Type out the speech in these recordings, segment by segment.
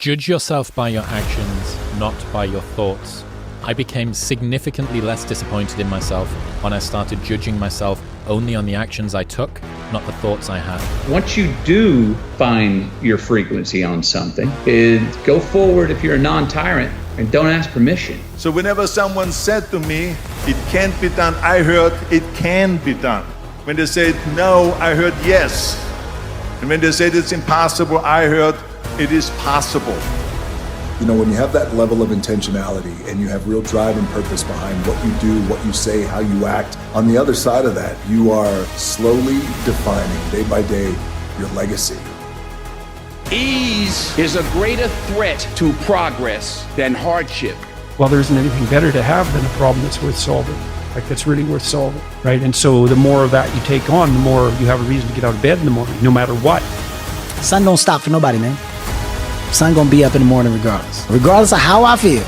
Judge yourself by your actions, not by your thoughts. I became significantly less disappointed in myself when I started judging myself only on the actions I took, not the thoughts I had. Once you do find your frequency on something, go forward if you're a non-tyrant and don't ask permission. So whenever someone said to me, it can't be done, I heard it can be done. When they said no, I heard yes. And when they said it's impossible, I heard it is possible. You know, when you have that level of intentionality and you have real drive and purpose behind what you do, what you say, how you act, on the other side of that, you are slowly defining, day by day, your legacy. Ease is a greater threat to progress than hardship. Well, there isn't anything better to have than a problem that's worth solving, like that's really worth solving, right? And so the more of that you take on, the more you have a reason to get out of bed in the morning, no matter what. Sun don't stop for nobody, man. Sun gonna be up in the morning regardless. Regardless of how I feel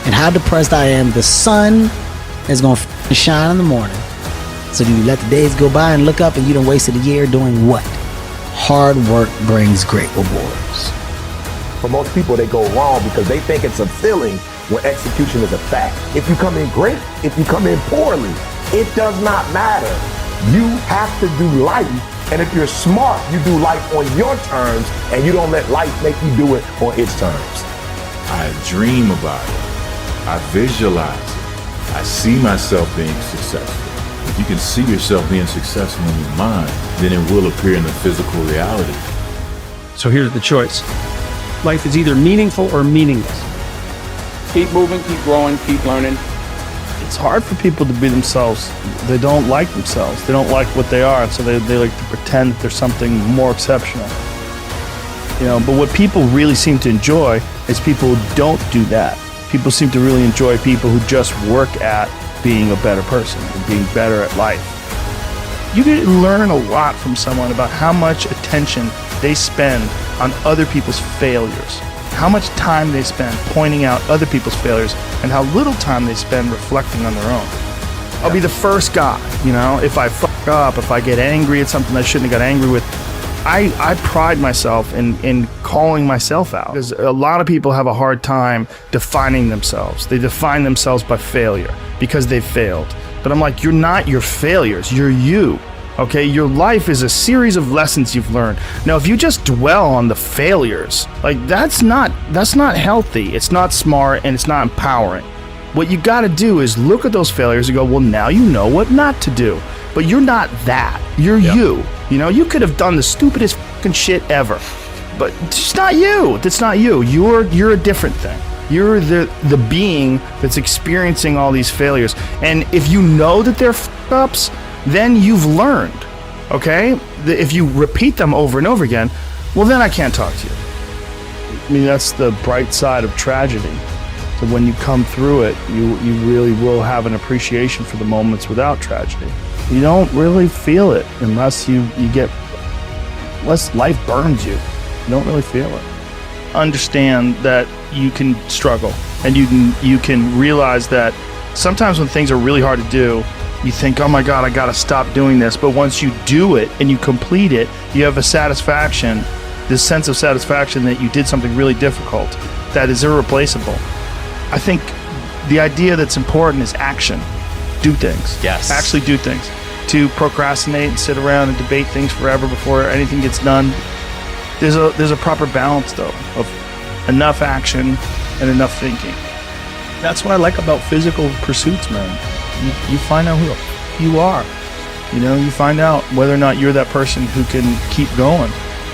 and how depressed I am, the sun is gonna shine in the morning. So do you let the days go by and look up and you done wasted a year doing what? Hard work brings great rewards. For most people, they go wrong because they think it's a feeling when execution is a fact. If you come in great, if you come in poorly, it does not matter. You have to do life. And if you're smart, you do life on your terms and you don't let life make you do it on its terms. I dream about it. I visualize it. I see myself being successful. If you can see yourself being successful in your mind, then it will appear in the physical reality. So here's the choice. Life is either meaningful or meaningless. Keep moving, keep growing, keep learning. It's hard for people to be themselves. They don't like themselves. They don't like what they are, and so they like to pretend that there's something more exceptional. You know, but what people really seem to enjoy is people who don't do that. People seem to really enjoy people who just work at being a better person and being better at life. You can learn a lot from someone about how much attention they spend on other people's failures, how much time they spend pointing out other people's failures, and how little time they spend reflecting on their own. I'll be the first guy, you know, if I fuck up, if I get angry at something I shouldn't have got angry with, I pride myself in calling myself out. Because a lot of people have a hard time defining themselves. They define themselves by failure because they've failed. But I'm like, you're not your failures, you're you. Okay, your life is a series of lessons you've learned. Now, if you just dwell on the failures, like that's not healthy, it's not smart, and it's not empowering. What you gotta do is look at those failures and go, well, now you know what not to do. But you're not that, you're you. You know, you could have done the stupidest fucking shit ever, but it's not you, that's not you. You're a different thing. You're the being that's experiencing all these failures. And if you know that they're fuck-ups, then you've learned, okay? If you repeat them over and over again, well, then I can't talk to you. I mean, that's the bright side of tragedy. So when you come through it, you really will have an appreciation for the moments without tragedy. You don't really feel it unless unless life burns you. You don't really feel it. Understand that you can struggle, and you can realize that sometimes when things are really hard to do, you think, oh my God, I gotta stop doing this. But once you do it and you complete it, you have a satisfaction, this sense of satisfaction that you did something really difficult that is irreplaceable. I think the idea that's important is action. Do things. Yes. Actually do things. To procrastinate and sit around and debate things forever before anything gets done, there's a proper balance though of enough action and enough thinking. That's what I like about physical pursuits, man. You find out who you are. You know, you find out whether or not you're that person who can keep going,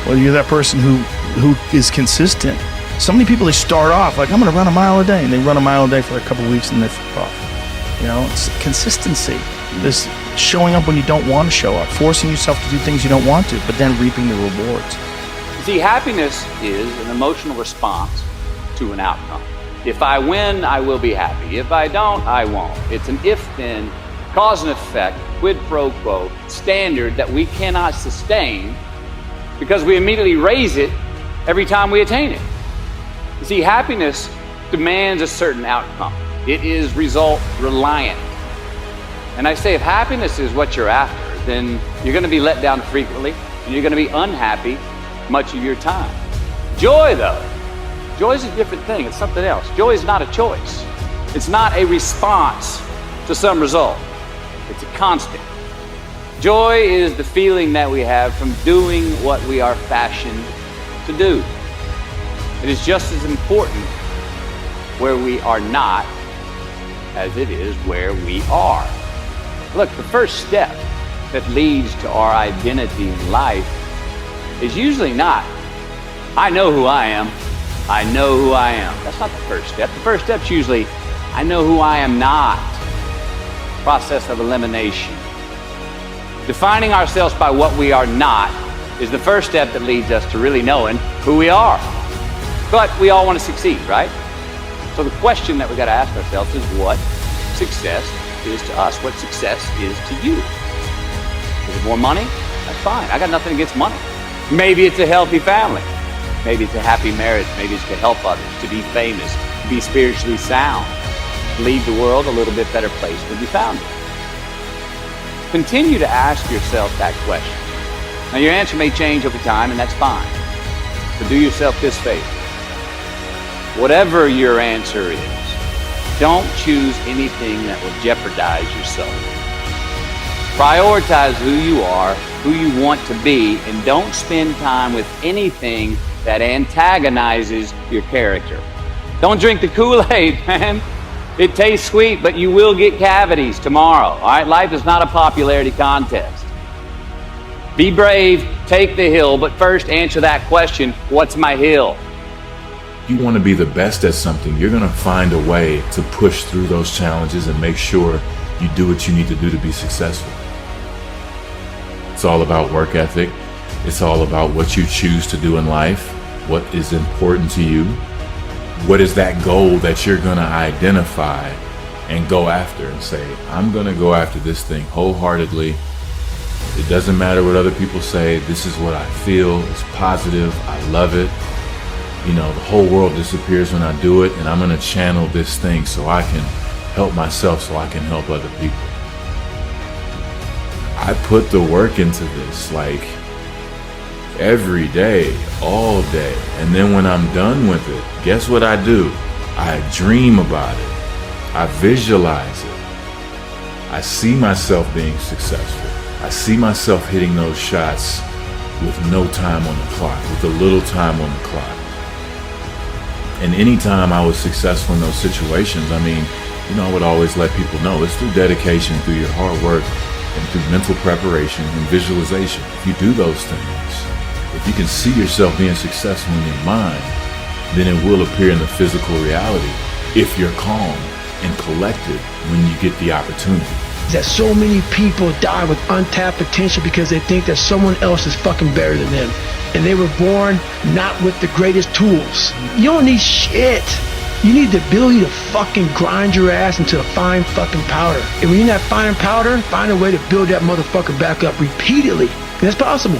whether you're that person who is consistent. So many people, they start off like, I'm gonna run a mile a day, and they run a mile a day for a couple of weeks and they fuck off. You know, it's consistency. This showing up when you don't want to show up, forcing yourself to do things you don't want to, but then reaping the rewards. See, happiness is an emotional response to an outcome. If I win, I will be happy. If I don't, I won't. It's an if-then, cause and effect, quid pro quo standard that we cannot sustain because we immediately raise it every time we attain it. You see, happiness demands a certain outcome. It is result reliant. And I say if happiness is what you're after, then you're going to be let down frequently and you're going to be unhappy much of your time. Joy, though, Joy is a different thing. It's something else. Joy is not a choice. It's not a response to some result. It's a constant. Joy is the feeling that we have from doing what we are fashioned to do. It is just as important where we are not as it is where we are. Look, the first step that leads to our identity in life is usually not, I know who I am, I know who I am. That's not the first step. The first step's usually, I know who I am not. Process of elimination. Defining ourselves by what we are not is the first step that leads us to really knowing who we are. But we all want to succeed, right? So the question that we got to ask ourselves is what success is to us, what success is to you. Is it more money? That's fine. I got nothing against money. Maybe it's a healthy family. Maybe it's a happy marriage. Maybe it's to help others, to be famous, to be spiritually sound, to leave the world a little bit better place than you found it. Continue to ask yourself that question. Now your answer may change over time, and that's fine. But do yourself this favor. Whatever your answer is, don't choose anything that will jeopardize your soul. Prioritize who you are, who you want to be, and don't spend time with anything that antagonizes your character. Don't drink the Kool-Aid, man. It tastes sweet, but you will get cavities tomorrow, all right? Life is not a popularity contest. Be brave, take the hill, but first answer that question, what's my hill? You want to be the best at something, you're going to find a way to push through those challenges and make sure you do what you need to do to be successful. It's all about work ethic. It's all about what you choose to do in life, what is important to you, what is that goal that you're going to identify and go after and say, I'm going to go after this thing wholeheartedly. It doesn't matter what other people say. This is what I feel. It's positive. I love it. You know, the whole world disappears when I do it, and I'm going to channel this thing so I can help myself, so I can help other people. I put the work into this, like, every day, all day. And then when I'm done with it, guess what I do? I dream about it. I visualize it. I see myself being successful. I see myself hitting those shots with no time on the clock, with a little time on the clock. And anytime I was successful in those situations, I mean, you know, I would always let people know it's through dedication, through your hard work, and through mental preparation and visualization. If you do those things, if you can see yourself being successful in your mind, then it will appear in the physical reality if you're calm and collected when you get the opportunity. That so many people die with untapped potential because they think that someone else is fucking better than them. And they were born not with the greatest tools. You don't need shit. You need the ability to fucking grind your ass into a fine fucking powder. And when you're not fine powder, find a way to build that motherfucker back up repeatedly. And it's possible.